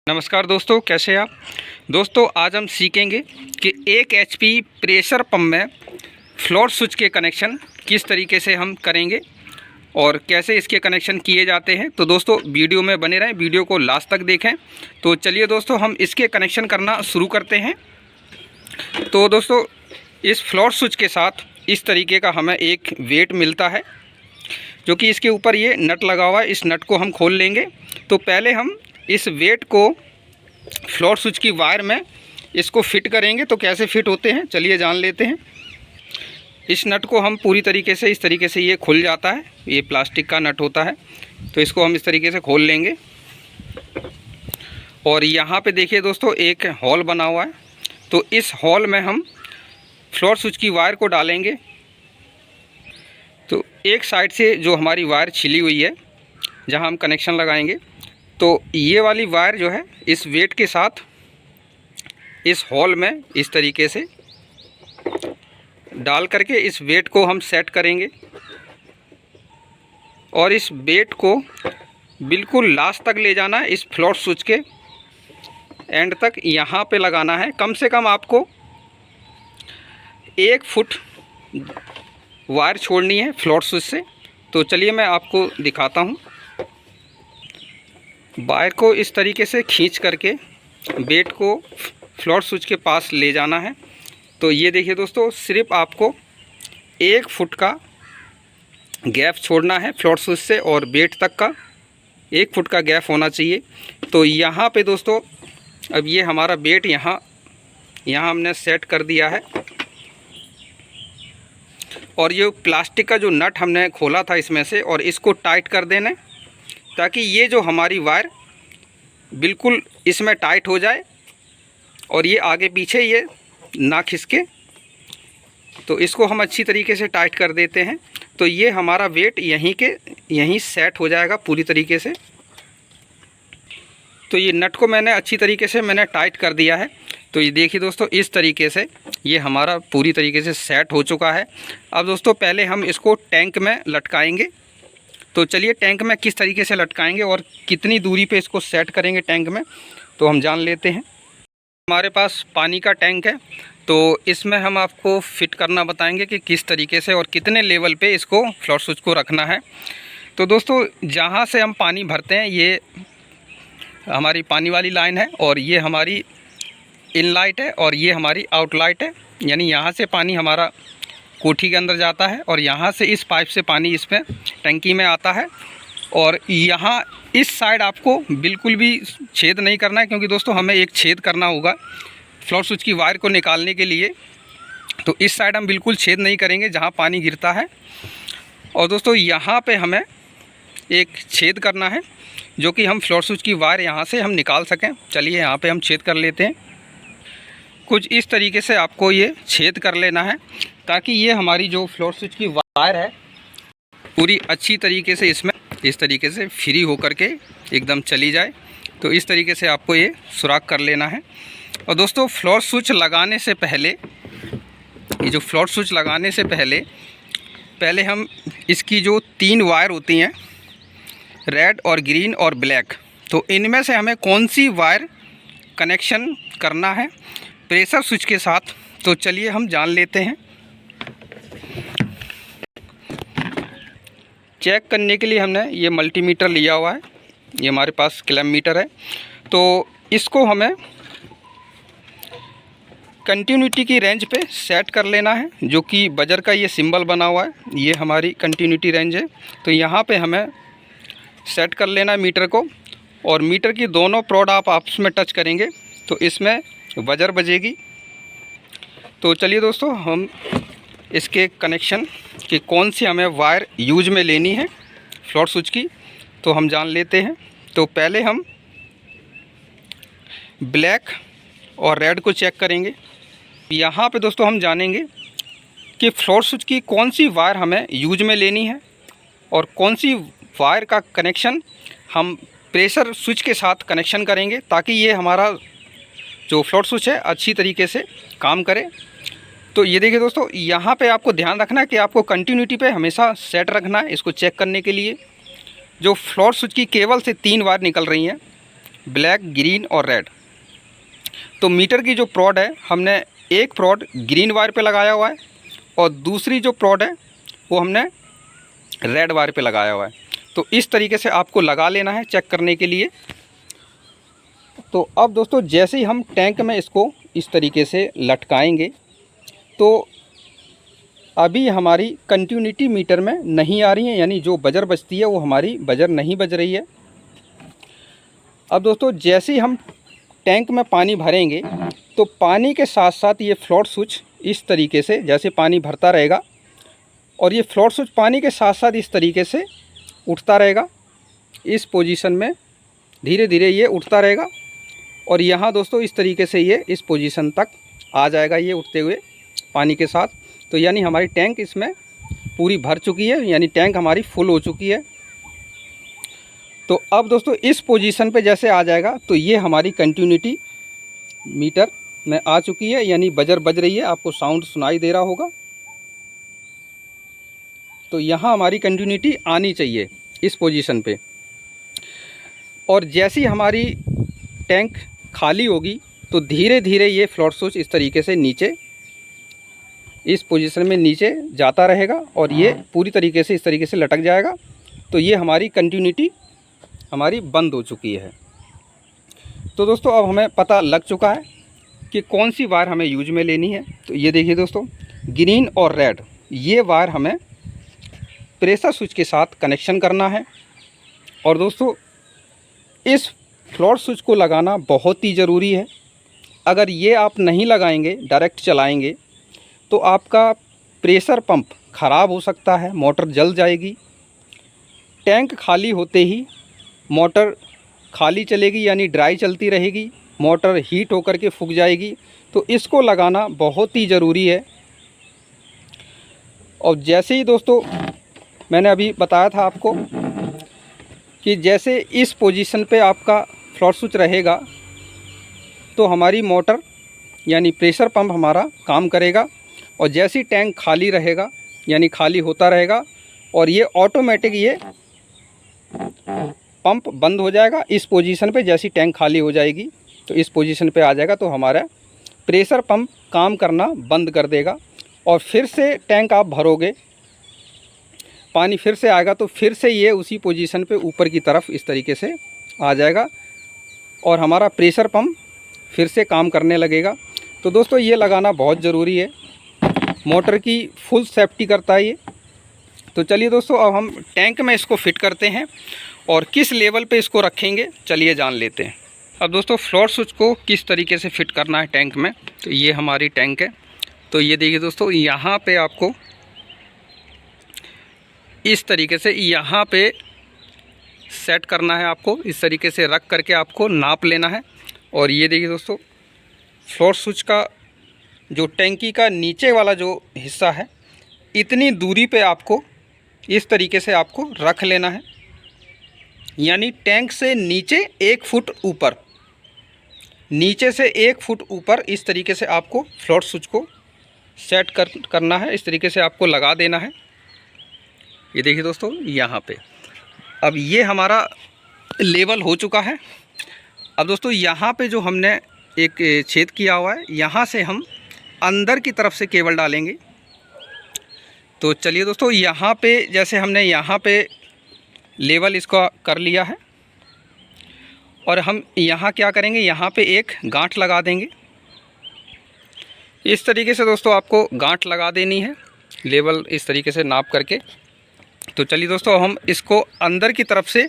नमस्कार दोस्तों, कैसे हैं आप। दोस्तों आज हम सीखेंगे कि 1 HP प्रेशर पंप में फ्लोट स्विच के कनेक्शन किस तरीके से हम करेंगे और कैसे इसके कनेक्शन किए जाते हैं। तो दोस्तों वीडियो में बने रहें, वीडियो को लास्ट तक देखें। तो चलिए दोस्तों हम इसके कनेक्शन करना शुरू करते हैं। तो दोस्तों इस फ्लोट स्विच के साथ इस तरीके का हमें एक वेट मिलता है, जो कि इसके ऊपर ये नट लगा हुआ है। इस नट को हम खोल लेंगे। तो पहले हम इस वेट को फ्लोट स्विच की वायर में इसको फिट करेंगे। तो कैसे फिट होते हैं चलिए जान लेते हैं। इस नट को हम पूरी तरीके से इस तरीके से ये खुल जाता है, ये प्लास्टिक का नट होता है। तो इसको हम इस तरीके से खोल लेंगे और यहाँ पे देखिए दोस्तों एक हॉल बना हुआ है। तो इस हॉल में हम फ्लोट स्विच की वायर को डालेंगे। तो एक साइड से जो हमारी वायर छिली हुई है, जहाँ हम कनेक्शन लगाएंगे, तो ये वाली वायर जो है इस वेट के साथ इस हॉल में इस तरीके से डाल करके इस वेट को हम सेट करेंगे और इस वेट को बिल्कुल लास्ट तक ले जाना है। इस फ्लोट स्विच के एंड तक यहाँ पे लगाना है। कम से कम आपको 1 फुट वायर छोड़नी है फ्लोट स्विच से। तो चलिए मैं आपको दिखाता हूँ। वायर को इस तरीके से खींच करके वेट को फ्लोट स्विच के पास ले जाना है। तो ये देखिए दोस्तों, सिर्फ आपको 1 फुट का गैप छोड़ना है फ्लोट स्विच से और वेट तक का 1 फुट का गैप होना चाहिए। तो यहाँ पे दोस्तों अब ये हमारा वेट यहाँ हमने सेट कर दिया है और ये प्लास्टिक का जो नट हमने खोला था इसमें से, और इसको टाइट कर देना है ताकि ये जो हमारी वायर बिल्कुल इसमें टाइट हो जाए और ये आगे पीछे ये ना खिसके। तो इसको हम अच्छी तरीके से टाइट कर देते हैं। तो ये हमारा वेट यहीं सेट हो जाएगा पूरी तरीके से। तो ये नट को मैंने अच्छी तरीके से टाइट कर दिया है। तो ये देखिए दोस्तों, इस तरीके से ये हमारा पूरी तरीके से सेट हो चुका है। अब दोस्तों पहले हम इसको टैंक में लटकाएंगे। तो चलिए टैंक में किस तरीके से लटकाएंगे और कितनी दूरी पे इसको सेट करेंगे टैंक में, तो हम जान लेते हैं। हमारे पास पानी का टैंक है, तो इसमें हम आपको फिट करना बताएंगे कि किस तरीके से और कितने लेवल पे इसको फ्लोट स्विच को रखना है। तो दोस्तों जहाँ से हम पानी भरते हैं ये हमारी पानी वाली लाइन है और ये हमारी इन लाइट है और ये हमारी आउट लाइट है। यानी यहाँ से पानी हमारा कोठी के अंदर जाता है और यहाँ से इस पाइप से पानी इसमें टंकी में आता है। और यहाँ इस साइड आपको बिल्कुल भी छेद नहीं करना है, क्योंकि दोस्तों हमें एक छेद करना होगा फ्लोट स्विच की वायर को निकालने के लिए। तो इस साइड हम बिल्कुल छेद नहीं करेंगे जहाँ पानी गिरता है। और दोस्तों यहाँ पे हमें एक छेद करना है, जो कि हम फ्लोट स्विच की वायर यहाँ से हम निकाल सकें। चलिए यहाँ पे हम छेद कर लेते हैं। कुछ इस तरीके से आपको ये छेद कर लेना है ताकि ये हमारी जो फ्लोट स्विच की वायर है पूरी अच्छी तरीके से इसमें इस तरीके से फ्री होकर के एकदम चली जाए। तो इस तरीके से आपको ये सुराख कर लेना है। और दोस्तों फ्लोट स्विच लगाने से पहले, ये जो फ्लोट स्विच लगाने से पहले हम इसकी जो 3 वायर होती हैं, रेड और ग्रीन और ब्लैक, तो इनमें से हमें कौन सी वायर कनेक्शन करना है प्रेशर स्विच के साथ। तो चलिए हम जान लेते हैं। चेक करने के लिए हमने ये मल्टीमीटर लिया हुआ है, ये हमारे पास क्लैम्प मीटर है। तो इसको हमें कंटिन्यूटी की रेंज पे सेट कर लेना है, जो कि बजर का ये सिंबल बना हुआ है, ये हमारी कंटिन्यूटी रेंज है। तो यहाँ पे हमें सेट कर लेना है मीटर को, और मीटर की दोनों प्रोड आप आपस में टच करेंगे तो इसमें बजर बजेगी। तो चलिए दोस्तों हम इसके कनेक्शन कि कौन सी हमें वायर यूज में लेनी है फ्लोट स्विच की, तो हम जान लेते हैं। तो पहले हम ब्लैक और रेड को चेक करेंगे। यहाँ पे दोस्तों हम जानेंगे कि फ्लोट स्विच की कौन सी वायर हमें यूज में लेनी है और कौन सी वायर का कनेक्शन हम प्रेशर स्विच के साथ कनेक्शन करेंगे, ताकि ये हमारा जो फ्लोट स्विच है अच्छी तरीके से काम करे। तो ये देखिए दोस्तों, यहाँ पे आपको ध्यान रखना है कि आपको कंटिन्यूटी पे हमेशा सेट रखना है। इसको चेक करने के लिए जो फ्लोट स्विच की केबल से 3 वायर निकल रही हैं, ब्लैक, ग्रीन और रेड। तो मीटर की जो प्रॉड है, हमने एक प्रॉड ग्रीन वायर पे लगाया हुआ है और दूसरी जो प्रॉड है वो हमने रेड वायर पे लगाया हुआ है। तो इस तरीके से आपको लगा लेना है चेक करने के लिए। तो अब दोस्तों जैसे ही हम टैंक में इसको इस तरीके से लटकाएंगे तो अभी हमारी कंटिन्यूटी मीटर में नहीं आ रही है, यानी जो बजर बजती है वो हमारी बजर नहीं बज रही है। अब दोस्तों जैसे ही हम टैंक में पानी भरेंगे तो पानी के साथ साथ ये फ्लोट स्विच इस तरीके से, जैसे पानी भरता रहेगा और ये फ्लोट स्विच पानी के साथ साथ इस तरीके से उठता रहेगा। इस पोजीशन में धीरे धीरे ये उठता रहेगा और यहाँ दोस्तों इस तरीके से ये इस पोजीशन तक आ जाएगा, ये उठते हुए पानी के साथ। तो यानी हमारी टैंक इसमें पूरी भर चुकी है, यानी टैंक हमारी फुल हो चुकी है। तो अब दोस्तों इस पोजीशन पे जैसे आ जाएगा तो ये हमारी कंटिन्यूटी मीटर में आ चुकी है, यानी बजर बज रही है। आपको साउंड सुनाई दे रहा होगा। तो यहाँ हमारी कंटिन्यूटी आनी चाहिए इस पोजीशन पे। और जैसी हमारी टैंक खाली होगी तो धीरे धीरे ये फ्लोट स्विच इस तरीके से नीचे इस पोजीशन में नीचे जाता रहेगा और ये पूरी तरीके से इस तरीके से लटक जाएगा। तो ये हमारी कंटिन्यूटी हमारी बंद हो चुकी है। तो दोस्तों अब हमें पता लग चुका है कि कौन सी वायर हमें यूज में लेनी है। तो ये देखिए दोस्तों, ग्रीन और रेड ये वायर हमें प्रेशर स्विच के साथ कनेक्शन करना है। और दोस्तों इस फ्लोट स्विच को लगाना बहुत ही ज़रूरी है। अगर ये आप नहीं लगाएंगे, डायरेक्ट चलाएंगे, तो आपका प्रेशर पंप ख़राब हो सकता है, मोटर जल जाएगी। टैंक खाली होते ही मोटर खाली चलेगी, यानी ड्राई चलती रहेगी, मोटर हीट होकर के फूक जाएगी। तो इसको लगाना बहुत ही ज़रूरी है। और जैसे ही दोस्तों मैंने अभी बताया था आपको कि जैसे इस पोजीशन पे आपका फ्लोट स्विच रहेगा तो हमारी मोटर यानी प्रेशर पंप हमारा काम करेगा। और जैसी टैंक खाली रहेगा, यानी खाली होता रहेगा, और ये ऑटोमेटिक ये पंप बंद हो जाएगा। इस पोजीशन पे जैसी टैंक खाली हो जाएगी तो इस पोजीशन पे आ जाएगा, तो हमारा प्रेशर पंप काम करना बंद कर देगा। और फिर से टैंक आप भरोगे, पानी फिर से आएगा तो फिर से ये उसी पोजीशन पे ऊपर की तरफ इस तरीके से आ जाएगा और हमारा प्रेशर पंप फिर से काम करने लगेगा। तो दोस्तों ये लगाना बहुत ज़रूरी है, मोटर की फुल सेफ्टी करता है ये। तो चलिए दोस्तों अब हम टैंक में इसको फिट करते हैं और किस लेवल पे इसको रखेंगे चलिए जान लेते हैं। अब दोस्तों फ्लोट स्विच को किस तरीके से फिट करना है टैंक में। तो ये हमारी टैंक है। तो ये देखिए दोस्तों, यहाँ पे आपको इस तरीके से यहाँ पे सेट करना है। आपको इस तरीके से रख करके आपको नाप लेना है। और ये देखिए दोस्तों, फ्लोट स्विच का जो टैंकी का नीचे वाला जो हिस्सा है, इतनी दूरी पे आपको इस तरीके से आपको रख लेना है, यानी टैंक से नीचे 1 फुट ऊपर, नीचे से 1 फुट ऊपर इस तरीके से आपको फ्लोट स्विच को सेट करना है। इस तरीके से आपको लगा देना है। ये देखिए दोस्तों यहाँ पे अब ये हमारा लेवल हो चुका है। अब दोस्तों यहाँ पे जो हमने एक छेद किया हुआ है, यहाँ से हम अंदर की तरफ से केबल डालेंगे। तो चलिए दोस्तों, यहाँ पे जैसे हमने यहाँ पे लेवल इसका कर लिया है और हम यहाँ क्या करेंगे, यहाँ पे एक गांठ लगा देंगे। इस तरीके से दोस्तों आपको गांठ लगा देनी है, लेवल इस तरीके से नाप करके। तो चलिए दोस्तों हम इसको अंदर की तरफ से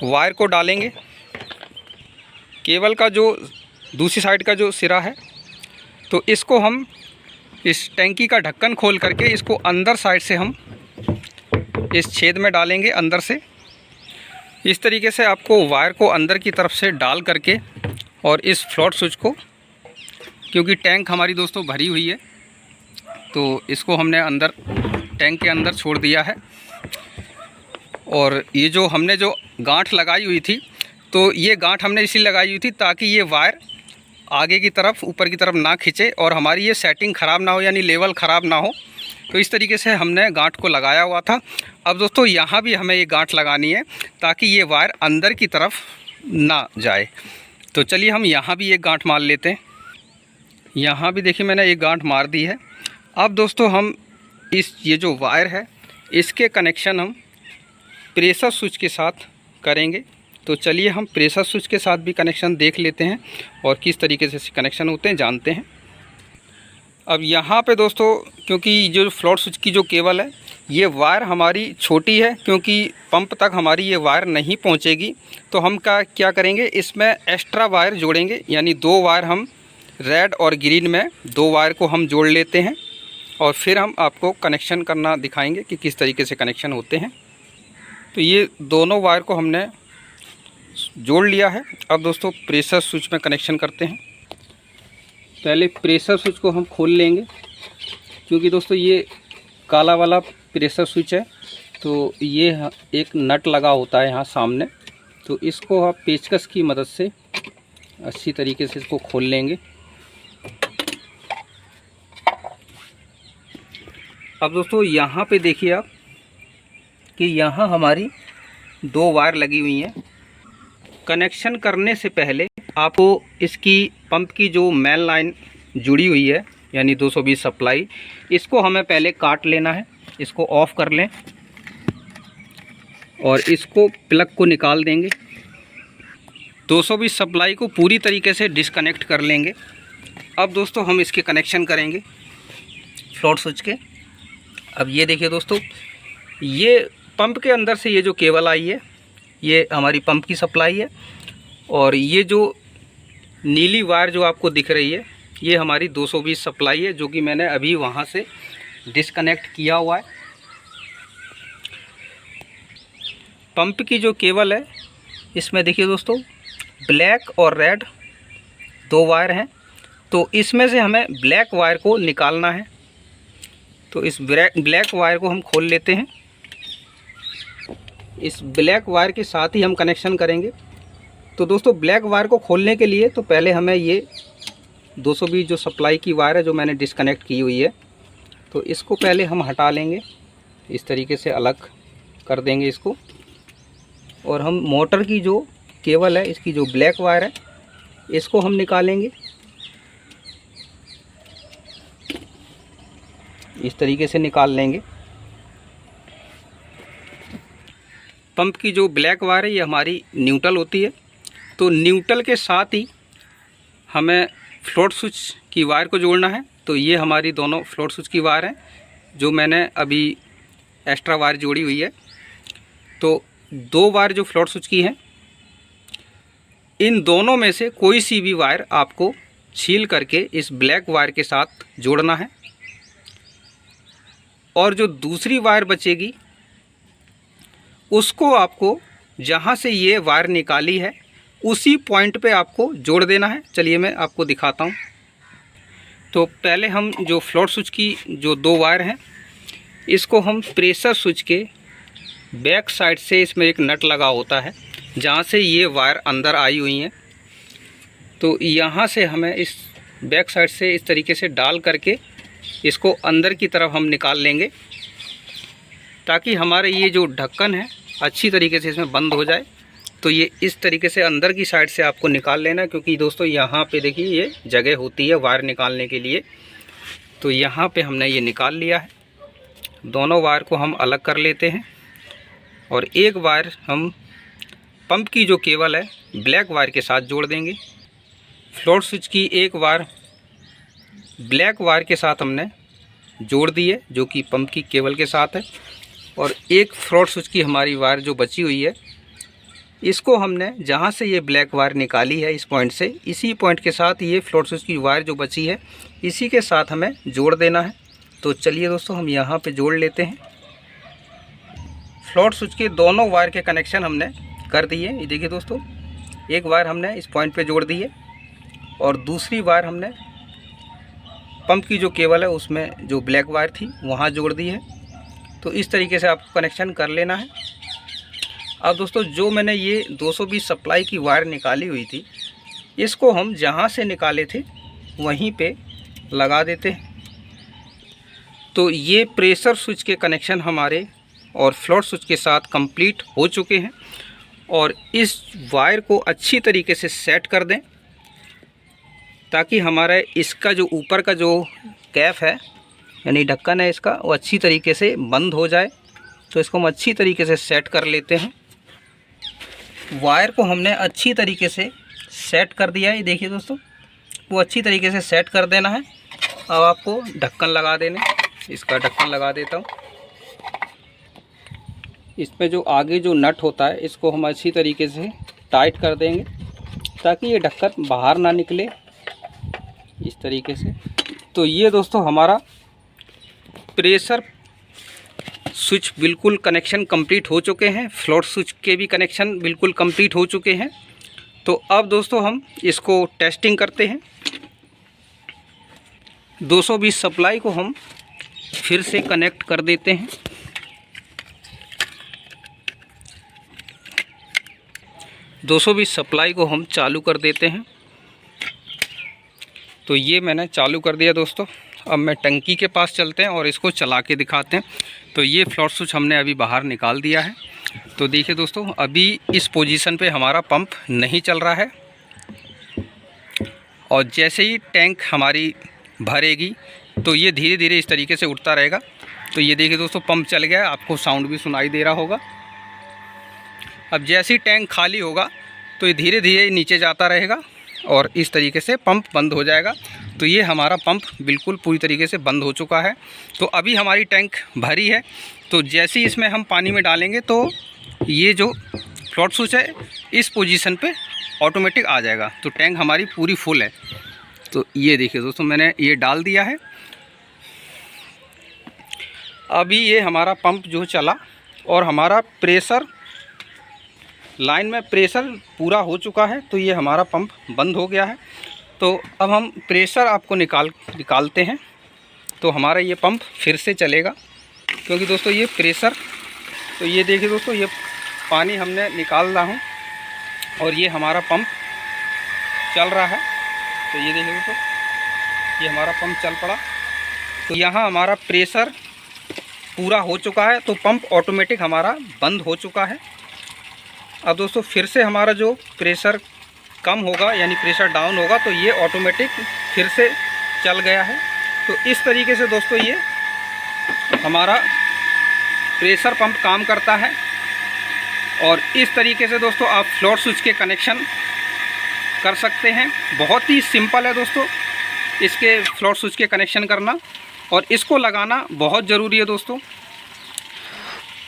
वायर को डालेंगे। केबल का जो दूसरी साइड का जो सिरा है, तो इसको हम इस टैंकी का ढक्कन खोल करके इसको अंदर साइड से हम इस छेद में डालेंगे अंदर से। इस तरीके से आपको वायर को अंदर की तरफ से डाल करके और इस फ्लोट स्विच को, क्योंकि टैंक हमारी दोस्तों भरी हुई है, तो इसको हमने अंदर टैंक के अंदर छोड़ दिया है। और ये जो हमने जो गांठ लगाई हुई थी, तो ये गांठ हमने इसलिए लगाई हुई थी ताकि ये वायर आगे की तरफ ऊपर की तरफ ना खींचे और हमारी ये सेटिंग ख़राब ना हो, यानी लेवल ख़राब ना हो। तो इस तरीके से हमने गांठ को लगाया हुआ था। अब दोस्तों यहाँ भी हमें ये गांठ लगानी है ताकि ये वायर अंदर की तरफ ना जाए। तो चलिए हम यहाँ भी एक गांठ मार लेते हैं। यहाँ भी देखिए मैंने एक गांठ मार दी है। अब दोस्तों हम ये जो वायर है इसके कनेक्शन हम प्रेशर स्विच के साथ करेंगे। तो चलिए हम प्रेशर स्विच के साथ भी कनेक्शन देख लेते हैं और किस तरीके से कनेक्शन होते हैं जानते हैं। अब यहाँ पे दोस्तों क्योंकि जो फ्लोट स्विच की जो केबल है ये वायर हमारी छोटी है, क्योंकि पंप तक हमारी ये वायर नहीं पहुँचेगी, तो हम क्या करेंगे, इसमें एक्स्ट्रा वायर जोड़ेंगे। यानी 2 वायर हम रेड और ग्रीन में 2 वायर को हम जोड़ लेते हैं और फिर हम आपको कनेक्शन करना दिखाएंगे कि किस तरीके से कनेक्शन होते हैं। तो ये दोनों वायर को हमने जोड़ लिया है। अब दोस्तों प्रेशर स्विच में कनेक्शन करते हैं। पहले प्रेशर स्विच को हम खोल लेंगे, क्योंकि दोस्तों ये काला वाला प्रेशर स्विच है, तो ये एक नट लगा होता है यहाँ सामने। तो इसको आप पेचकस की मदद से अच्छी तरीके से इसको खोल लेंगे। अब दोस्तों यहाँ पे देखिए आप कि यहाँ हमारी 2 वायर लगी हुई हैं। कनेक्शन करने से पहले आपको इसकी पंप की जो मेन लाइन जुड़ी हुई है यानी 220 सप्लाई, इसको हमें पहले काट लेना है। इसको ऑफ़ कर लें और इसको प्लग को निकाल देंगे। 220 सप्लाई को पूरी तरीके से डिस्कनेक्ट कर लेंगे। अब दोस्तों हम इसके कनेक्शन करेंगे फ्लोट स्विच के। अब ये देखिए दोस्तों, ये पंप के अंदर से ये जो केबल आई है ये हमारी पंप की सप्लाई है, और ये जो नीली वायर जो आपको दिख रही है ये हमारी 220 सप्लाई है, जो कि मैंने अभी वहाँ से डिस्कनेक्ट किया हुआ है। पंप की जो केबल है इसमें देखिए दोस्तों ब्लैक और रेड 2 वायर हैं, तो इसमें से हमें ब्लैक वायर को निकालना है। तो इस ब्लैक वायर को हम खोल लेते हैं। इस ब्लैक वायर के साथ ही हम कनेक्शन करेंगे। तो दोस्तों ब्लैक वायर को खोलने के लिए तो पहले हमें ये 220 जो सप्लाई की वायर है जो मैंने डिस्कनेक्ट की हुई है, तो इसको पहले हम हटा लेंगे। इस तरीके से अलग कर देंगे इसको, और हम मोटर की जो केबल है इसकी जो ब्लैक वायर है इसको हम निकालेंगे। इस तरीके से निकाल लेंगे। पंप की जो ब्लैक वायर है ये हमारी न्यूट्रल होती है, तो न्यूट्रल के साथ ही हमें फ्लोट स्विच की वायर को जोड़ना है। तो ये हमारी दोनों फ्लोट स्विच की वायर हैं जो मैंने अभी एक्स्ट्रा वायर जोड़ी हुई है। तो 2 वायर जो फ्लोट स्विच की हैं, इन दोनों में से कोई सी भी वायर आपको छील करके इस ब्लैक वायर के साथ जोड़ना है, और जो दूसरी वायर बचेगी उसको आपको जहाँ से ये वायर निकाली है उसी पॉइंट पे आपको जोड़ देना है। चलिए मैं आपको दिखाता हूँ। तो पहले हम जो फ्लोट स्विच की जो 2 वायर हैं इसको हम प्रेशर स्विच के बैक साइड से, इसमें एक नट लगा होता है जहाँ से ये वायर अंदर आई हुई हैं, तो यहाँ से हमें इस बैक साइड से इस तरीके से डाल करके इसको अंदर की तरफ हम निकाल लेंगे, ताकि हमारे ये जो ढक्कन है अच्छी तरीके से इसमें बंद हो जाए। तो ये इस तरीके से अंदर की साइड से आपको निकाल लेना, क्योंकि दोस्तों यहाँ पे देखिए ये जगह होती है वायर निकालने के लिए। तो यहाँ पे हमने ये निकाल लिया है। दोनों वायर को हम अलग कर लेते हैं, और एक वायर हम पंप की जो केबल है ब्लैक वायर के साथ जोड़ देंगे। फ्लोट स्विच की एक वायर ब्लैक वायर के साथ हमने जोड़ दी है जो कि पंप की केबल के साथ है, और एक फ्लोट स्विच की हमारी वायर जो बची हुई है इसको हमने जहाँ से ये ब्लैक वायर निकाली है इस पॉइंट से, इसी पॉइंट के साथ ये फ्लोट स्विच की वायर जो बची है इसी के साथ हमें जोड़ देना है। तो चलिए दोस्तों हम यहाँ पे जोड़ लेते हैं। फ्लोट स्विच के दोनों वायर के कनेक्शन हमने कर दिए। ये देखिए दोस्तों, एक वायर हमने इस पॉइंट पे जोड़ दी है और दूसरी वायर हमने पंप की जो केबल है उसमें जो ब्लैक वायर थी वहाँ जोड़ दी है। तो इस तरीके से आपको कनेक्शन कर लेना है। अब दोस्तों जो मैंने ये 220 सप्लाई की वायर निकाली हुई थी इसको हम जहाँ से निकाले थे वहीं पे लगा देते हैं। तो ये प्रेशर स्विच के कनेक्शन हमारे और फ्लोट स्विच के साथ कंप्लीट हो चुके हैं। और इस वायर को अच्छी तरीके से सेट कर दें ताकि हमारा इसका जो ऊपर का जो कैप है यानी ढक्कन है इसका, वो अच्छी तरीके से बंद हो जाए। तो इसको हम अच्छी तरीके से सेट कर लेते हैं। वायर को हमने अच्छी तरीके से सेट कर दिया है, ये देखिए दोस्तों, वो अच्छी तरीके से सेट कर देना है। अब आपको ढक्कन लगा देने, इसका ढक्कन लगा देता हूँ। इसमें जो आगे जो नट होता है इसको हम अच्छी तरीके से टाइट कर देंगे ताकि ये ढक्कन बाहर ना निकले, इस तरीके से। तो ये दोस्तों हमारा प्रेशर स्विच बिल्कुल कनेक्शन कंप्लीट हो चुके हैं, फ्लोट स्विच के भी कनेक्शन बिल्कुल कंप्लीट हो चुके हैं। तो अब दोस्तों हम इसको टेस्टिंग करते हैं। 220 सप्लाई को हम फिर से कनेक्ट कर देते हैं। $220 सप्लाई को हम चालू कर देते हैं। तो ये मैंने चालू कर दिया दोस्तों। अब मैं टंकी के पास चलते हैं और इसको चला के दिखाते हैं। तो ये फ्लोट स्विच हमने अभी बाहर निकाल दिया है। तो देखिए दोस्तों, अभी इस पोजीशन पे हमारा पंप नहीं चल रहा है और जैसे ही टैंक हमारी भरेगी तो ये धीरे धीरे इस तरीके से उठता रहेगा। तो ये देखिए दोस्तों, पंप चल गया है, आपको साउंड भी सुनाई दे रहा होगा। अब जैसे ही टैंक खाली होगा तो ये धीरे धीरे नीचे जाता रहेगा और इस तरीके से पंप बंद हो जाएगा। तो ये हमारा पंप बिल्कुल पूरी तरीके से बंद हो चुका है। तो अभी हमारी टैंक भरी है, तो जैसे ही इसमें हम पानी में डालेंगे तो ये जो फ्लोट स्विच है इस पोजीशन पे ऑटोमेटिक आ जाएगा। तो टैंक हमारी पूरी फुल है। तो ये देखिए दोस्तों, मैंने ये डाल दिया है। अभी ये हमारा पंप जो चला और हमारा प्रेशर लाइन में प्रेशर पूरा हो चुका है। तो ये हमारा पंप बंद हो गया है। तो अब हम प्रेशर आपको निकालते हैं। तो हमारा ये पंप फिर से चलेगा क्योंकि दोस्तों ये प्रेशर, तो ये देखिए दोस्तों, ये पानी हमने निकाल रहा हूँ और ये हमारा पंप चल रहा है। तो ये देखिए दोस्तों, ये हमारा पंप चल पड़ा। तो यहाँ हमारा प्रेशर पूरा हो चुका है। तो पंप ऑटोमेटिक हमारा बंद हो चुका है। अब दोस्तों फिर से हमारा जो प्रेशर कम होगा यानी प्रेशर डाउन होगा तो ये ऑटोमेटिक फिर से चल गया है। तो इस तरीके से दोस्तों ये हमारा प्रेशर पंप काम करता है। और इस तरीके से दोस्तों आप फ्लोट स्विच के कनेक्शन कर सकते हैं। बहुत ही सिंपल है दोस्तों इसके फ्लोट स्विच के कनेक्शन करना, और इसको लगाना बहुत ज़रूरी है दोस्तों।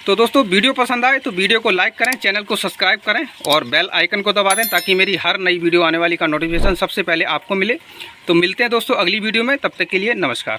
तो दोस्तों वीडियो पसंद आए तो वीडियो को लाइक करें, चैनल को सब्सक्राइब करें और बेल आइकन को दबा दें ताकि मेरी हर नई वीडियो आने वाली का नोटिफिकेशन सबसे पहले आपको मिले। तो मिलते हैं दोस्तों अगली वीडियो में, तब तक के लिए नमस्कार।